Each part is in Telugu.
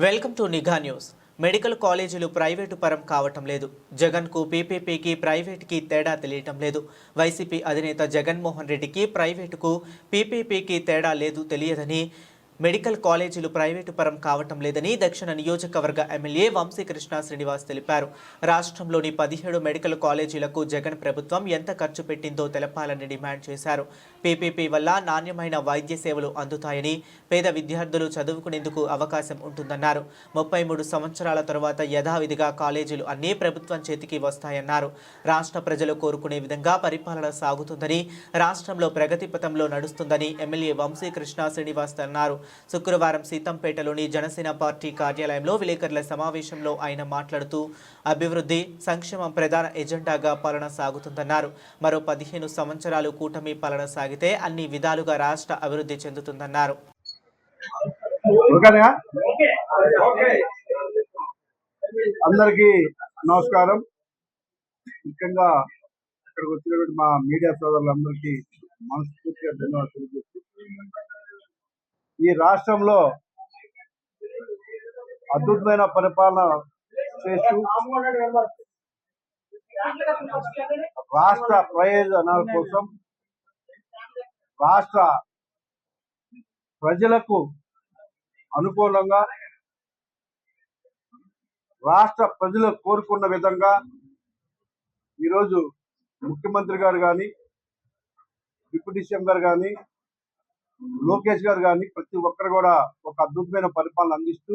వెల్కమ్ టు నిఘా న్యూస్. మెడికల్ కాలేజీలు ప్రైవేటు పరం కావటం లేదు. జగన్కు పీపీపీకి ప్రైవేట్కి తేడా తెలియటం లేదు. వైసీపీ అధినేత జగన్మోహన్ రెడ్డికి ప్రైవేటుకు పీపీపీకి తేడా లేదు తెలియదని, మెడికల్ కాలేజీలు ప్రైవేటు పరం కావటం లేదని దక్షిణ నియోజకవర్గ ఎమ్మెల్యే వంశీకృష్ణ శ్రీనివాస్ తెలిపారు. రాష్ట్రంలోని 17 మెడికల్ కాలేజీలకు జగన్ ప్రభుత్వం ఎంత ఖర్చు పెట్టిందో తెలపాలని డిమాండ్ చేశారు. పీపీపీ వల్ల నాణ్యమైన వైద్య సేవలు అందుతాయని, పేద విద్యార్థులు చదువుకునేందుకు అవకాశం ఉంటుందన్నారు. 33 సంవత్సరాల తరువాత యథావిధిగా కాలేజీలు అన్నీ ప్రభుత్వం చేతికి వస్తాయన్నారు. రాష్ట్ర ప్రజలు కోరుకునే విధంగా పరిపాలన సాగుతుందని, రాష్ట్రంలో ప్రగతి పథంలో నడుస్తుందని ఎమ్మెల్యే వంశీకృష్ణ శ్రీనివాస్ అన్నారు. శుక్రవారం సీతంపేటలోని జనసేన పార్టీ కార్యాలయంలో విలేకరుల సమావేశంలో ఆయన మాట్లాడుతూ, అభివృద్ధి, సంక్షేమం ప్రధాన ఎజెండాగా పాలన సాగుతుందన్నారు. మరో 15 సంవత్సరాలు కూటమి పాలన సాగితే అన్ని విధాలుగా రాష్ట్ర అభివృద్ధి చెందుతుందన్నారు. అందరికీ నమస్కారం. ముఖ్యంగా ఇక్కడికి వచ్చినటువంటి మా మీడియా సోదరులందరికీ మనస్ఫూర్తిగా ధన్యవాదాలు తెలియజేస్తూ, ఈ రాష్ట్రంలో అద్భుతమైన పరిపాలన చేస్తూ రాష్ట్ర ప్రయోజనాల కోసం, రాష్ట్ర ప్రజలకు అనుకూలంగా, రాష్ట్ర ప్రజలు కోరుకున్న విధంగా ఈరోజు ముఖ్యమంత్రి గారు కానీ, డిప్యూటీ సీఎం గారు కానీ, లోకేష్ గారు కానీ ప్రతి ఒక్కరు కూడా ఒక అద్భుతమైన పరిపాలన అందిస్తూ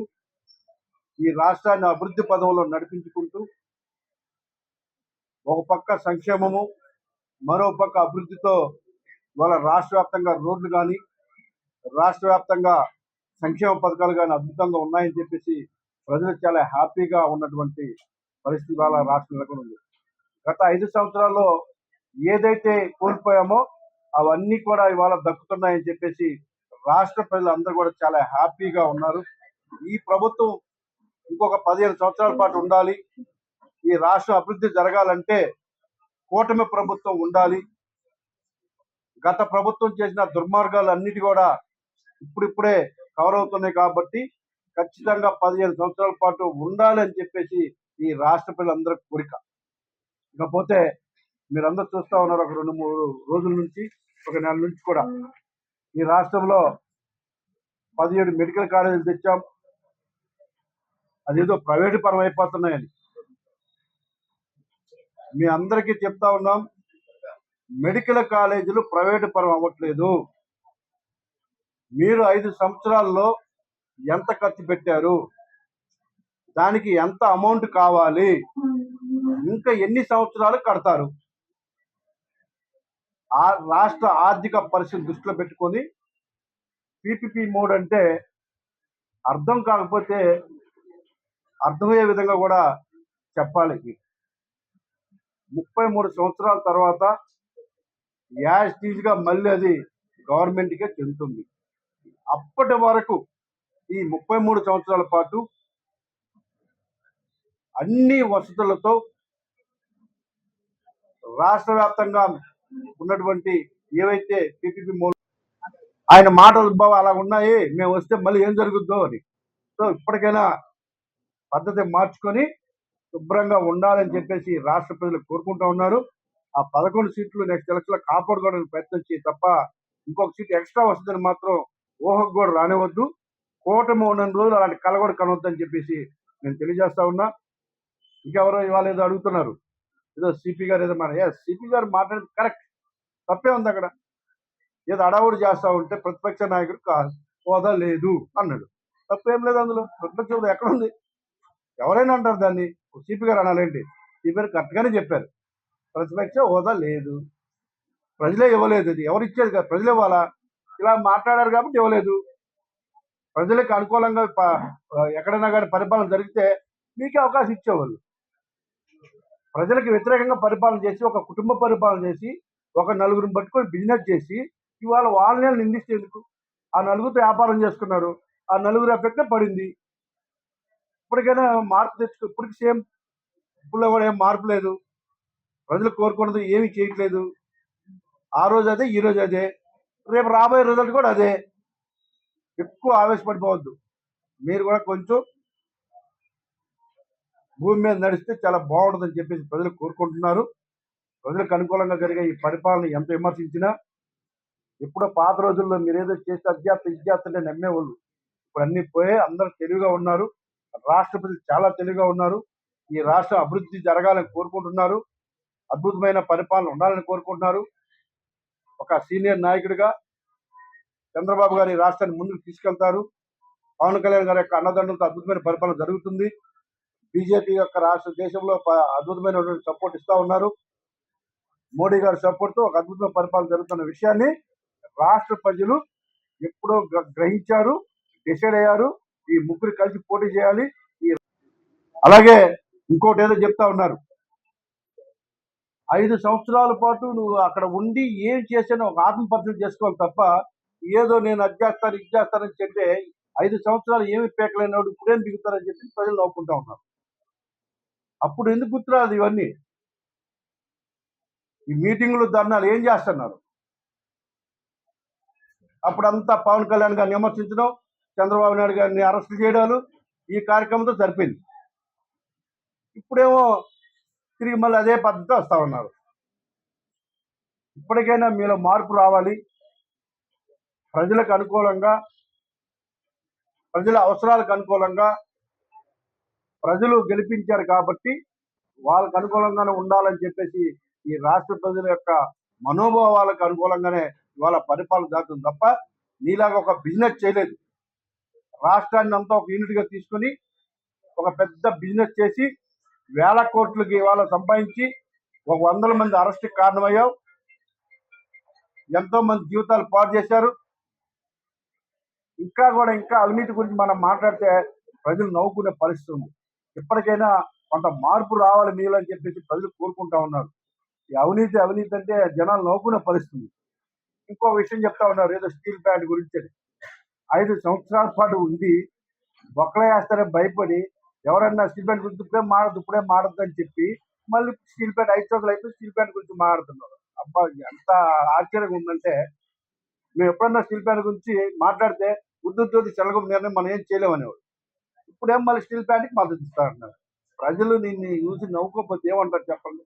ఈ రాష్ట్రాన్ని అభివృద్ధి పదంలో నడిపించుకుంటూ, ఒక పక్క సంక్షేమము, మరో పక్క అభివృద్ధితో వాళ్ళ రాష్ట్ర వ్యాప్తంగా రోడ్లు కానీ, రాష్ట్ర వ్యాప్తంగా సంక్షేమ పథకాలు కానీ అద్భుతంగా ఉన్నాయని చెప్పేసి ప్రజలు చాలా హ్యాపీగా ఉన్నటువంటి పరిస్థితి వాళ్ళ రాష్ట్రంలో కూడా ఉంది. గత 5 సంవత్సరాల్లో ఏదైతే కోల్పోయామో అవన్నీ కూడా ఇవాళ దక్కుతున్నాయని చెప్పేసి రాష్ట్ర ప్రజలు అందరూ కూడా చాలా హ్యాపీగా ఉన్నారు. ఈ ప్రభుత్వం ఇంకొక 15 సంవత్సరాల పాటు ఉండాలి. ఈ రాష్ట్ర అభివృద్ధి జరగాలంటే కూటమి ప్రభుత్వం ఉండాలి. గత ప్రభుత్వం చేసిన దుర్మార్గాలు అన్నిటి కూడా ఇప్పుడిప్పుడే కవర్ అవుతున్నాయి కాబట్టి ఖచ్చితంగా 15 సంవత్సరాల పాటు ఉండాలి అని చెప్పేసి ఈ రాష్ట్ర ప్రజలందరి కోరిక. ఇకపోతే మీరందరూ చూస్తా ఉన్నారు, ఒక 2-3 రోజుల నుంచి, ఒక నెల నుంచి కూడా ఈ రాష్ట్రంలో 17 మెడికల్ కాలేజీలు తెచ్చాం. అదేదో ప్రైవేటు పరం అయిపోతున్నాయని మీ అందరికీ చెప్తా ఉన్నాం. మెడికల్ కాలేజీలు ప్రైవేటు పరం అవ్వట్లేదు. మీరు 5 సంవత్సరాల్లో ఎంత ఖర్చు పెట్టారు, దానికి ఎంత అమౌంట్ కావాలి, ఇంకా ఎన్ని సంవత్సరాలు కడతారు, ఆ రాష్ట్ర ఆర్థిక పరిస్థితి దృష్టిలో పెట్టుకొని పీపీపీ మోడ్ అంటే అర్థం కాకపోతే అర్థమయ్యే విధంగా కూడా చెప్పాలి. 33 సంవత్సరాల తర్వాత యాజ్టీజ్గా మళ్ళీ అది గవర్నమెంట్కే చెందుతుంది. అప్పటి వరకు ఈ 33 సంవత్సరాల పాటు అన్ని వసతులతో రాష్ట్ర వ్యాప్తంగా ఉన్నటువంటి ఏవైతే పీపీపీ మోడ్, ఆయన మాటలు బాబు అలా ఉన్నాయి, మేము వస్తే మళ్ళీ ఏం జరుగుద్దో అని. సో ఇప్పటికైనా పద్ధతి మార్చుకొని శుభ్రంగా ఉండాలని చెప్పేసి రాష్ట్ర ప్రజలు కోరుకుంటూ ఉన్నారు. ఆ 11 సీట్లు నెక్స్ట్ ఎలక్షన్లో కాపాడుకోవడానికి ప్రయత్నం చేయి తప్ప ఇంకొక సీట్ ఎక్స్ట్రా వస్తుందని మాత్రం ఊహకు కూడా రానివద్దు. కూటమి ఉన్న రోజులు అలాంటి కళ కూడా కనవద్దని చెప్పేసి నేను తెలియజేస్తా ఉన్నా. ఇంకెవరో ఇవాళ ఏదో అడుగుతున్నారు, ఏదో సిపి గారు ఏదో సిపి గారు మాట్లాడేది కరెక్ట్, తప్పే ఉంది. అక్కడ ఏదో అడావుడు చేస్తా ఉంటే ప్రతిపక్ష నాయకుడు హోదా లేదు అన్నాడు. తప్పేం లేదు అందులో. ప్రతిపక్ష హోదా ఎక్కడుంది? ఎవరైనా అంటారు దాన్ని. సిపి గారు అనాలేంటి? సిపి గారు కరెక్ట్గానే చెప్పారు, ప్రతిపక్ష హోదా లేదు, ప్రజలే ఇవ్వలేదు. అది ఎవరు ఇచ్చేది కాదు, ప్రజలు ఇవ్వాలా. ఇలా మాట్లాడారు కాబట్టి ఇవ్వలేదు. ప్రజలకు అనుకూలంగా ఎక్కడైనా కానీ పరిపాలన జరిగితే మీకే అవకాశం ఇచ్చేవాళ్ళు. ప్రజలకు వ్యతిరేకంగా పరిపాలన చేసి, ఒక కుటుంబ పరిపాలన చేసి, ఒక నలుగురిని పట్టుకొని బిజినెస్ చేసి ఇవాళ వాళ్ళనే నిందిస్తేందుకు? ఆ నలుగురితో వ్యాపారం చేసుకున్నారు, ఆ నలుగురు ఎఫెక్టే పడింది. ఇప్పటికైనా మార్పు తెచ్చుకో. ఇప్పటికి సేమ్, ఇప్పుడు కూడా ఏం మార్పు లేదు. ప్రజలు కోరుకున్నది ఏమీ చేయట్లేదు. ఆ రోజు అదే, ఈ రోజు అదే, రేపు రాబోయే రిజల్ట్ కూడా అదే. ఎక్కువ ఆవేశపడిపోవద్దు. మీరు కూడా కొంచెం భూమి మీద నడిస్తే చాలా బాగుంటుందని చెప్పేసి ప్రజలు కోరుకుంటున్నారు. ప్రజలకు అనుకూలంగా జరిగే ఈ పరిపాలన ఎంత విమర్శించినా, ఎప్పుడో పాత రోజుల్లో మీరేదో చేస్తే ఇజ్జాతంటే నమ్మేవాళ్ళు. ఇప్పుడు అన్ని పోయి అందరూ తెలివిగా ఉన్నారు. రాష్ట్ర ప్రజలు చాలా తెలివిగా ఉన్నారు. ఈ రాష్ట్రం అభివృద్ధి జరగాలని కోరుకుంటున్నారు. అద్భుతమైన పరిపాలన ఉండాలని కోరుకుంటున్నారు. ఒక సీనియర్ నాయకుడిగా చంద్రబాబు గారు ఈ రాష్ట్రాన్ని ముందుకు తీసుకెళ్తారు. పవన్ కళ్యాణ్ గారి యొక్క అన్నదండలతో అద్భుతమైన పరిపాలన జరుగుతుంది. బీజేపీ యొక్క రాష్ట్ర దేశంలో అద్భుతమైనటువంటి సపోర్ట్ ఇస్తా ఉన్నారు. మోడీ గారి సపోర్ట్ తో ఒక అద్భుతమైన పరిపాలన జరుగుతున్న విషయాన్ని రాష్ట్ర ప్రజలు ఎప్పుడో గ్రహించారు, డిసైడ్ అయ్యారు. ఈ ముగ్గురు కలిసి పోటీ చేయాలి. అలాగే ఇంకోటి ఏదో చెప్తా ఉన్నారు, 5 సంవత్సరాల పాటు నువ్వు అక్కడ ఉండి ఏం చేసానో ఒక ఆత్మపరిచయం చేసుకోవాలి తప్ప ఏదో నేను అది చేస్తాను ఇది చేస్తానని చెప్తే 5 సంవత్సరాలు ఏమి పేకలేనివాడు ఇప్పుడేం దిగుతారని చెప్పి ప్రజలు నవ్వుకుంటా ఉన్నారు. అప్పుడు ఎందుకు గుర్తురాదు ఇవన్నీ? ఈ మీటింగులు ధర్నాలు ఏం చేస్తున్నారు? అప్పుడంతా పవన్ కళ్యాణ్ గారిని విమర్శించడం, చంద్రబాబు నాయుడు గారిని అరెస్ట్ చేయడాలు ఈ కార్యక్రమంతో సరిపోయింది. ఇప్పుడేమో తిరిగి మళ్ళీ అదే పద్ధతి వస్తా ఉన్నారు. ఇప్పటికైనా మీలో మార్పు రావాలి. ప్రజలకు అనుకూలంగా, ప్రజల అవసరాలకు అనుకూలంగా ప్రజలు గెలిపించారు కాబట్టి వాళ్ళకు అనుకూలంగానే ఉండాలని చెప్పేసి ఈ రాష్ట్ర ప్రజల యొక్క మనోభావాలకు అనుకూలంగానే ఇవాళ పరిపాలన జరుగుతుంది తప్ప నీలాగా ఒక బిజినెస్ చేయలేదు. రాష్ట్రాన్ని అంతా ఒక యూనిట్గా తీసుకుని ఒక పెద్ద బిజినెస్ చేసి వేల కోట్లకి ఇవాళ సంపాదించి ఒక 100 మంది అరెస్ట్కి కారణమయ్యావు. ఎంతో మంది జీవితాలు పాడు చేశారు. ఇంకా అవినీతి గురించి మనం మాట్లాడితే ప్రజలు నవ్వుకునే పరిస్థితి ఉంది. ఇప్పటికైనా కొంత మార్పు రావాలి మీలో అని చెప్పేసి ప్రజలు కోరుకుంటా ఉన్నారు. ఈ అవినీతి అంటే జనాలు నవ్వుకునే పరిస్థితి. ఇంకో విషయం చెప్తా ఉన్నారు, ఏదో స్టీల్ ప్లాంట్ గురించి. 5 సంవత్సరాల పాటు ఉంది బొక్కలు వేస్తారని భయపడి ఎవరన్నా స్టీల్ ప్లాంట్ గురించి ఇప్పుడే మాడద్దు అని చెప్పి మళ్ళీ స్టీల్ ప్లాంట్ 5 సంవత్సరాలు అయిపోయి స్టీల్ ప్లాంట్ గురించి మాట్లాడుతున్నారు. అబ్బా, ఎంత ఆశ్చర్యంగా ఉందంటే, మేము ఎప్పుడన్నా స్టీల్ ప్లాంట్ గురించి మాట్లాడితే ఉద్యోగి చెలగం నిర్ణయం మనం ఏం చేయలేమనేవాడు. ఇప్పుడేం మళ్ళీ స్టీల్ ప్లాంట్కి మద్దతు ఇస్తా అంటున్నారు. ప్రజలు నిన్ను చూసి నవ్వుకోకపోతే ఏమంటారు చెప్పండి?